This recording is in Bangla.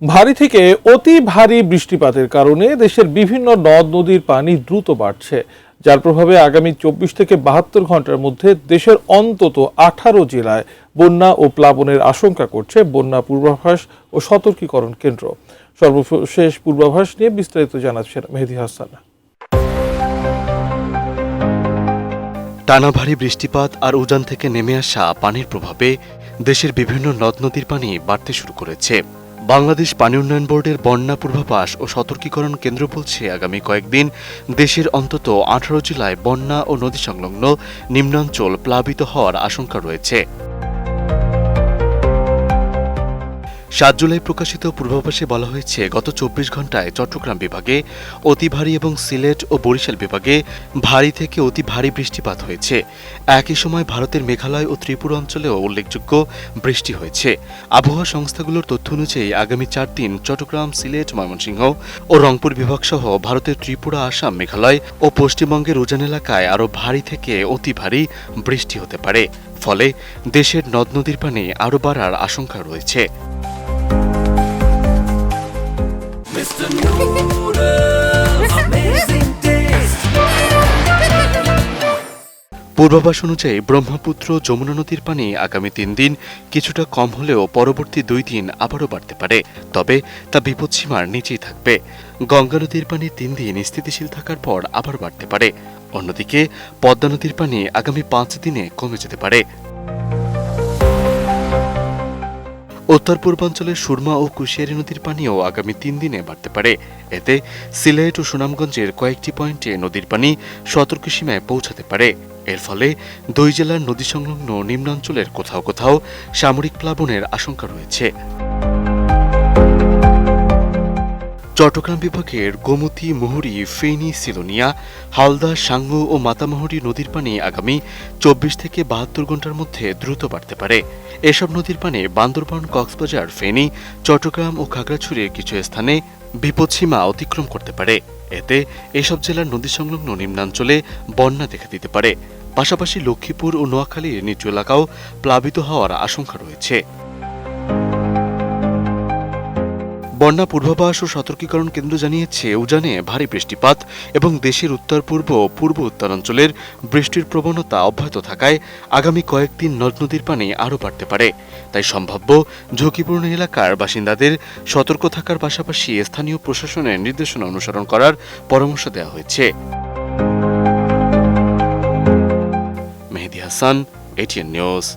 ভারী থেকে অতি ভারী বৃষ্টিপাতের কারণে দেশের বিভিন্ন নদ নদীর পানি দ্রুত বাড়ছে, যার প্রভাবে আগামী 24 থেকে 72 ঘন্টার মধ্যে দেশের অন্তত 18 জেলায় বন্যা ও প্লাবনের আশঙ্কা করছে বন্যা পূর্বাভাস ও সতর্কীকরণ কেন্দ্র। সর্বশেষ পূর্বাভাস নিয়ে বিস্তারিত জানাচ্ছেন মেহেদী হাসান। টানা ভারী বৃষ্টিপাত আর উজান থেকে নেমে আসা পানির প্রভাবে দেশের বিভিন্ন নদ নদীর পানি বাড়তে শুরু করেছে। বাংলাদেশ পানি উন্নয়ন বোর্ডের বন্যা পূর্বাভাস ও সতর্কীকরণ কেন্দ্র বলছে, আগামী কয়েকদিন দেশের অন্তত 18 জেলায় বন্যা ও নদী সংলগ্ন নিম্নাঞ্চল প্লাবিত হওয়ার আশঙ্কা রয়েছে। 7 জুলাই প্রকাশিত পূর্বাভাসে বলা হয়েছে, গত 24 ঘন্টায় চট্টগ্রাম বিভাগে অতি ভারী এবং সিলেট ও বরিশাল বিভাগে ভারী থেকে অতি ভারী বৃষ্টিপাত হয়েছে। একই সময় ভারতের মেঘালয় ও ত্রিপুরা অঞ্চলেও উল্লেখযোগ্য বৃষ্টি হয়েছে। আবহাওয়া সংস্থাগুলোর তথ্য অনুযায়ী আগামী 4 দিন চট্টগ্রাম, সিলেট, ময়মনসিংহ ও রংপুর বিভাগ সহ ভারতের ত্রিপুরা, আসাম, মেঘালয় ও পশ্চিমবঙ্গের উজান এলাকায় আরও ভারী থেকে অতি ভারী বৃষ্টি হতে পারে। ফলে দেশের নদ নদীর পানি আরও বাড়ার আশঙ্কা রয়েছে। পূর্বাভাস অনুযায়ী ব্রহ্মপুত্র, যমুনা নদীর পানি আগামী 3 দিন কিছুটা কম হলেও পরবর্তী 2 দিন আবারও বাড়তে পারে, তবে তা বিপদসীমার নিচেই থাকবে। গঙ্গা নদীর পানি 3 দিন স্থিতিশীল থাকার পর আবার বাড়তে পারে। অন্যদিকে পদ্মা নদীর পানি আগামী 5 দিনে কমে যেতে পারে। উত্তর পূর্বাঞ্চলের সুরমা ও কুশিয়ারি নদীর পানিও আগামী 3 দিনে বাড়তে পারে। এতে সিলেট ও সুনামগঞ্জের কয়েকটি পয়েন্টে নদীর পানি সতর্ক সীমায় পৌঁছাতে পারে। এর ফলে 2 জেলার নদী সংলগ্ন নিম্নাঞ্চলের কোথাও কোথাও সামরিক প্লাবনের আশঙ্কা রয়েছে। চট্টগ্রাম বিভাগের গোমতী, মুহুরী, ফেনী, সিলোনিয়া, হালদা, সাঙ্গু ও মাতামুহুরী নদীর পানি আগামী 24 থেকে 72 ঘন্টার মধ্যে দ্রুত বাড়তে পারে। এসব নদীর পানি বান্দরবান, কক্সবাজার, ফেনী, চট্টগ্রাম ও খাগড়াছড়ির কিছু স্থানে বিপদসীমা অতিক্রম করতে পারে। এতে এসব জেলার নদী সংলগ্ন নিম্নাঞ্চলে বন্যা দেখা দিতে পারে। পাশাপাশি লক্ষ্মীপুর ও নোয়াখালীর নিচু এলাকাও প্লাবিত হওয়ার আশঙ্কা রয়েছে। বন্যা পূর্বাভাস ও সতর্কীকরণ কেন্দ্র জানিয়েছে, উজানে ভারী বৃষ্টিপাত এবং দেশের উত্তর পূর্ব ও পূর্ব উত্তরাঞ্চলের বৃষ্টির প্রবণতা অব্যাহত থাকায় আগামী কয়েকদিন নদ নদীর পানি আরও বাড়তে পারে। তাই সম্ভাব্য ঝুঁকিপূর্ণ এলাকার বাসিন্দাদের সতর্ক থাকার পাশাপাশি স্থানীয় প্রশাসনের নির্দেশনা অনুসরণ করার পরামর্শ দেওয়া হয়েছে। মেহেদী হাসান, এটিএন নিউজ।